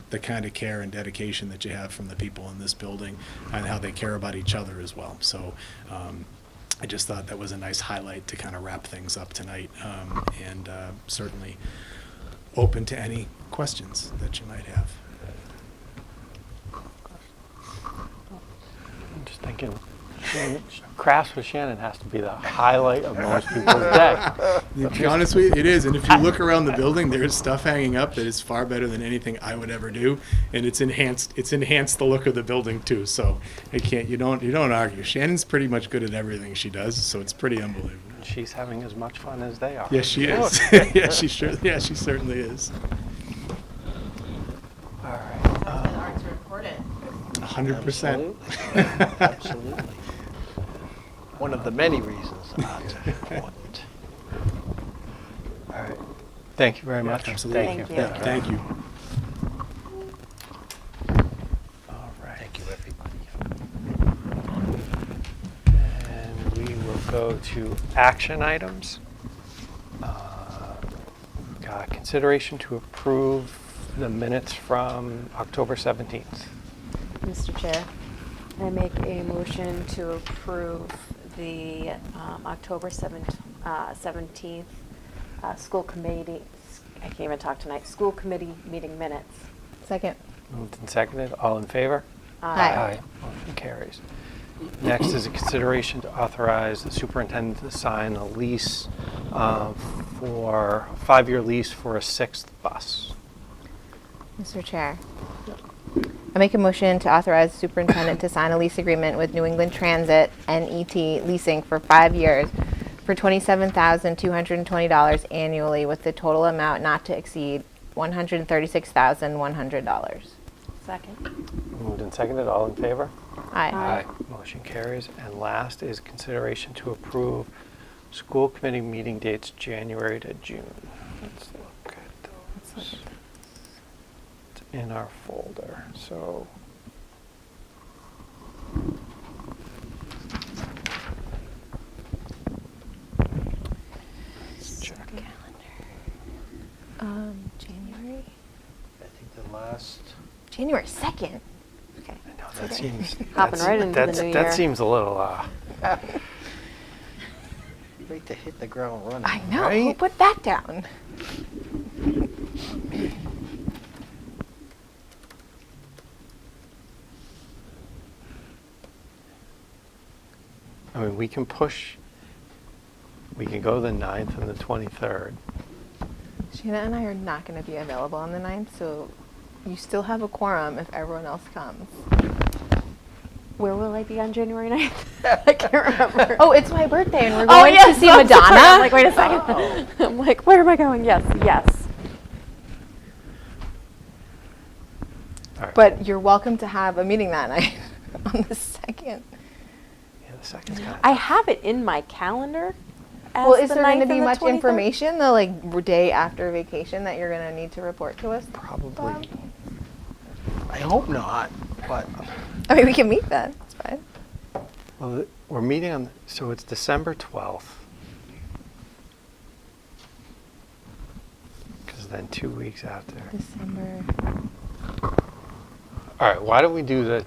the kind of care and dedication that you have from the people in this building and how they care about each other as well. So I just thought that was a nice highlight to kind of wrap things up tonight, and certainly open to any questions that you might have. I'm just thinking, crafts with Shannon has to be the highlight of most people's day. To be honest with you, it is. And if you look around the building, there's stuff hanging up that is far better than anything I would ever do, and it's enhanced the look of the building too. So you don't argue. Shannon's pretty much good at everything she does, so it's pretty unbelievable. She's having as much fun as they are. Yes, she is. She certainly is. All right. Arts recorded. 100%. Absolutely. One of the many reasons arts are important. All right. Thank you very much. Absolutely. Thank you. Yeah, thank you. All right. Thank you, everybody. And we will go to action items. Got consideration to approve the minutes from October 17th. Mr. Chair, I make a motion to approve the October 17th school committee, I can't even talk tonight, school committee meeting minutes. Second. Moved and seconded. All in favor? Aye. Motion carries. Next is a consideration to authorize the superintendent to sign a lease for a 5-year lease for a 6th bus. Mr. Chair, I make a motion to authorize the superintendent to sign a lease agreement with New England Transit NET Leasing for 5 years for $27,220 annually, with the total amount not to exceed $136,100. Second. Moved and seconded. All in favor? Aye. Motion carries. And last is consideration to approve school committee meeting dates January to June. Let's look at those. It's in our folder. So last. January 2nd. Okay. I know, that seems. Hopping right into the new year. That seems a little, Great to hit the ground running. I know. Who Right? put that down? I mean, we can go the 9th and the 23rd. Shanna and I are not going to be available on the 9th, so you still have a quorum if everyone else comes. Where will I be on January 9th? I can't remember. Oh, it's my birthday, and we're going to see I'm sorry. Madonna. I'm like, wait a second. I'm like, where am I going? Yes, yes. All right. But you're welcome to have a meeting that night on the 2nd. Yeah, the 2nd's kind of. I have it in my calendar. As Well, is the there going to 9th be and the much 23rd? information the day after vacation that you're going to need to report to us? Probably. I hope not, but I mean, we can meet then. It's fine. Well, we're meeting on, so it's December 12th. Because then 2 weeks after. December. All right, why don't we do the,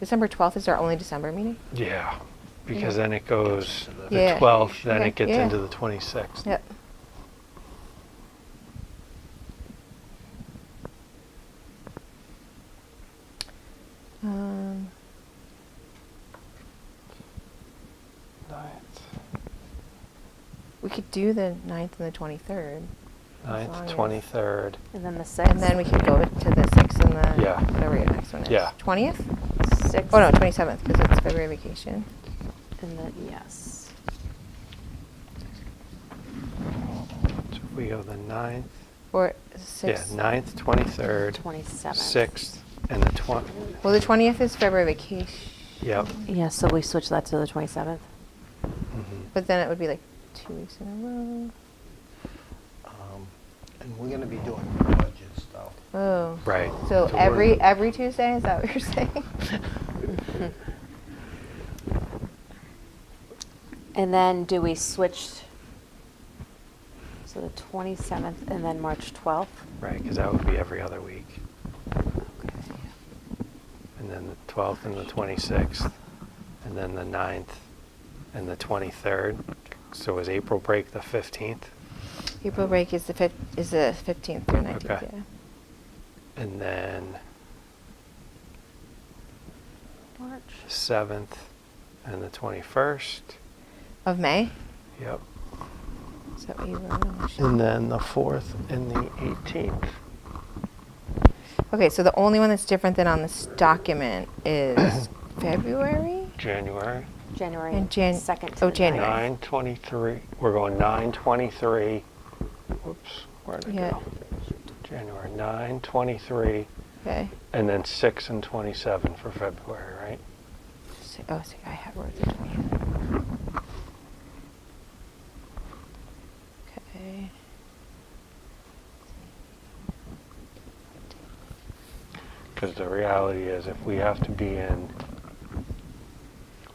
December 12th is our only December meeting? yeah, because then it goes the Yeah. 12th, then Okay, it gets yeah. into the 26th. Yep. We could do the 9th and the 23rd. as 9th, long as- 23rd. And then the 6th. And then we could go to the 6th and the, Yeah. whatever your next one is. Yeah. 20th? 6th. Oh, no, 27th, because it's February vacation. And then, yes. So if we go the 9th, Or yeah, 6th. 9th, 23rd, 27th. 6th, and the 20th. Well, the 20th is February vacation, Yep. Yeah, so we switch that to the 27th. Mhm. but then it would be like 2 weeks in a row. and we're gonna be doing budget stuff. Oh. Right. So we're- every Tuesday, is that what you're saying? And then do we switch, so the 27th and then March 12th? Right, because that would be every other week. And then the 12th and the 26th, and then the 9th and the 23rd. So is April break the 15th? April break is the 15th through 19th, Okay. yeah. And then March. 7th and the 21st. Of May? Yep. Is that what you wrote on the sheet? And then the 4th and the 18th. Okay, so the only one that's different than on this document is February? January. January And 2nd. to oh, the January. 9/23. We're going 9/23. Whoops, where'd it Yeah. go? January 9/23, Okay. and then 6 and 27 for February, right? So I have wrote the 20th. Okay. Because the reality is, if we have to be in,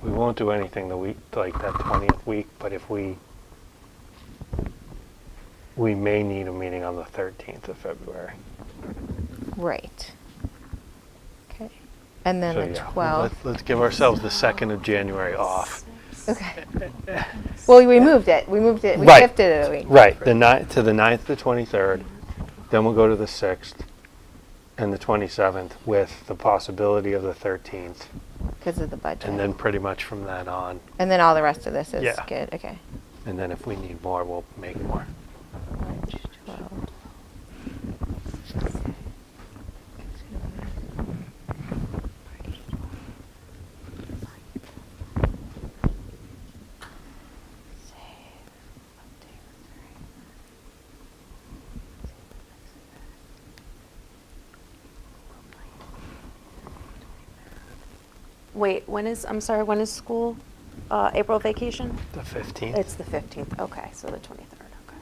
we won't do anything the week, like that 20th week, but if we may need a meeting on the 13th of February. Right. Okay. And then So the yeah, 12th. let's give ourselves the 2nd of January off. Okay. Well, we moved it. We Right. shifted it a week. Right, the 9th to the 9th, the 23rd, then we'll go to the 6th and the 27th with the possibility of the 13th, Because of the budget. and then pretty much from that on. And then all the rest of this is Yeah. good. Okay. And then if we need more, we'll make more. March 12th. Wait, I'm sorry, when is school? April vacation? The 15th? It's the 15th, okay, so the 23rd, okay.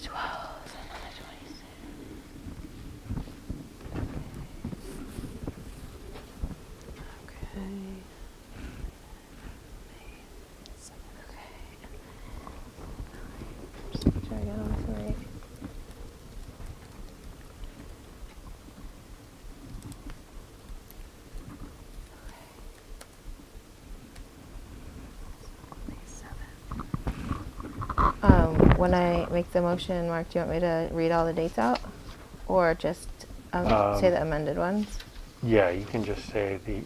The 12th and then the 26th. Okay. Make sure I got all this right. when I make the motion, Mark, do you want me to read all the dates out? Or just say the amended ones? Yeah, you can just say the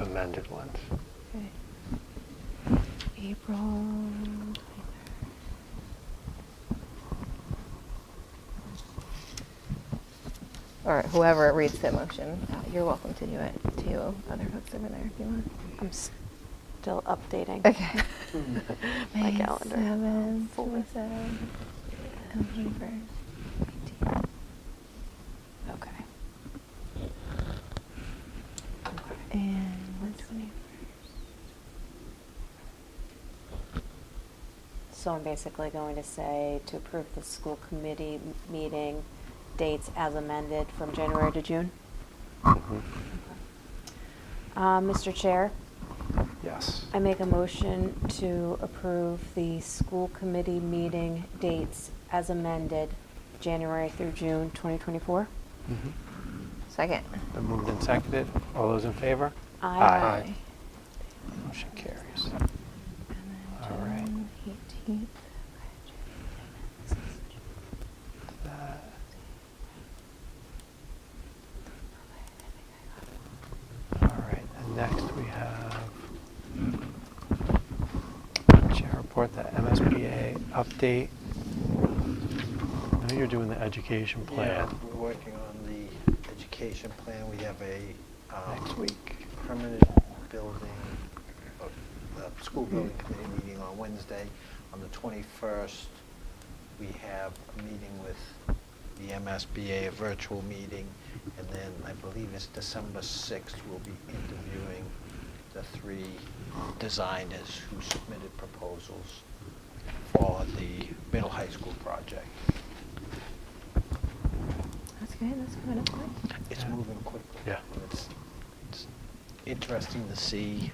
amended ones. Okay. April 23rd. Or whoever reads the motion, you're welcome to do it too. Other folks over there if you want. I'm still updating. Okay. My May calendar. 7th, Full. 27th, and 21st. 18th. Okay. And 121st. So I'm basically going to say to approve the school committee meeting dates as amended from January to June. Mhm. Mr. Chair, Yes. I make a motion to approve the school committee meeting dates as amended, January through June 2024. Mhm. Second. Been moved and seconded. All those in favor? Aye. Motion carries. And then All right. June 18th. That. All right, and next we have Chair report, the MSBA update. I know you're doing the education Yeah, plan we're working on the education plan. We have a next week. permanent building, school building committee meeting on Wednesday. On the 21st, we have a meeting with the MSBA, a virtual meeting, and then I believe it's December 6th, we'll be interviewing the 3 designers who submitted proposals for the middle high school project. That's good. That's coming up quick. It's Yeah. moving quickly. Yeah. It's interesting to see,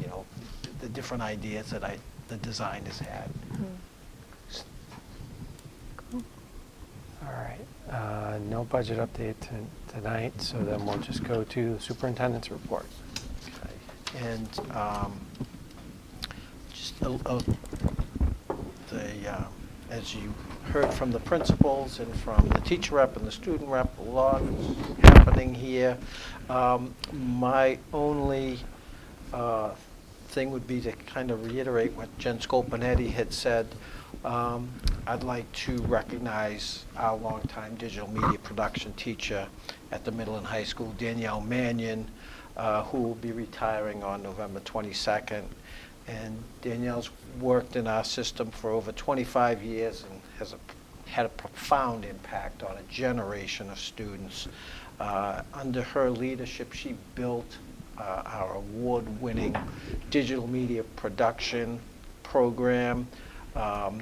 you know, the different ideas that the designers had. Cool. All right, no budget update tonight, so then we'll just go to the superintendent's report. Okay. And just as you heard from the principals and from the teacher rep and the student rep, a lot is happening here. My only thing would be to kind of reiterate what Jen Scolpanetti had said. I'd like to recognize our longtime digital media production teacher at the middle and high school, Danielle Mannion, who will be retiring on November 22nd. And Danielle's worked in our system for over 25 years and has had a profound impact on a generation of students. Under her leadership, she built our award-winning digital media production program. Our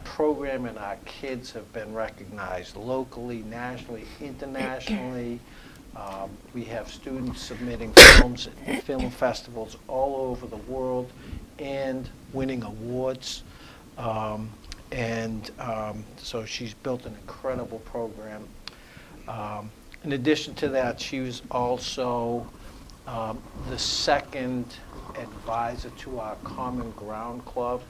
program and our kids have been recognized locally, nationally, internationally. We have students submitting films at film festivals all over the world and winning awards. So she's built an incredible program. In addition to that, she was also the second advisor to our Common Ground Club.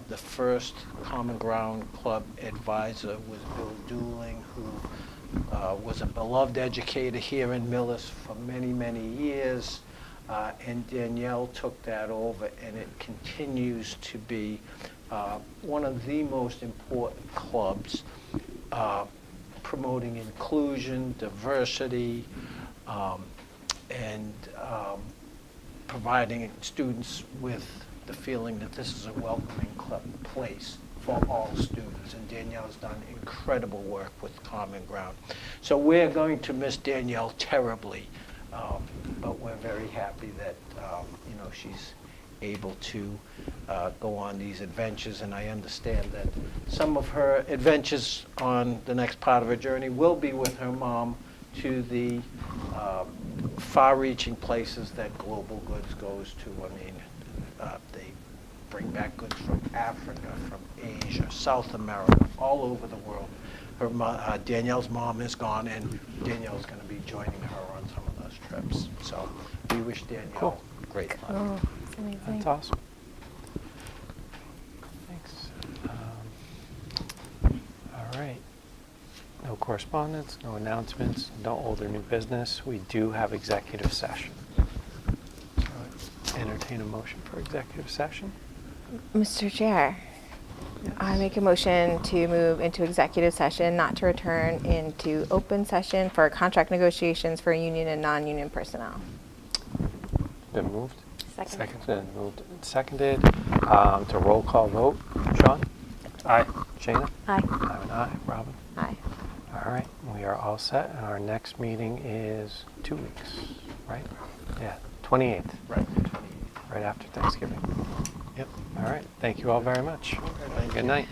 The first Common Ground Club advisor was Bill Dooling, who was a beloved educator here in Millis for many, many years. And Danielle took that over, and it continues to be one of the most important clubs promoting inclusion, diversity, and providing students with the feeling that this is a welcoming place for all students. And Danielle's done incredible work with Common Ground. So we're going to miss Danielle terribly, but we're very happy that she's able to go on these adventures. And I understand that some of her adventures on the next part of her journey will be with her mom to the far-reaching places that Global Goods goes to. I mean, they bring back goods from Africa, from Asia, South America, all over the world. Danielle's mom is gone, and Danielle's going to be joining her on some of those trips. So we wish Danielle great luck. Oh, that's amazing. That's awesome. Thanks. correspondence, no announcements, no old or new business. We do have executive session. So entertain a motion for executive session. Mr. Chair, I make a motion to move into executive session, not to return into open session for contract negotiations for union and non-union personnel. Been moved? Second. Been moved and seconded. To roll call vote. Sean? Aye. Shayna? Aye. I'm an aye. Robin? Aye. All right, we are all set, and our next meeting is 2 weeks, right? Yeah, 28th. Right. Right after Thanksgiving. Yep, all right. Thank you all very much. Good night.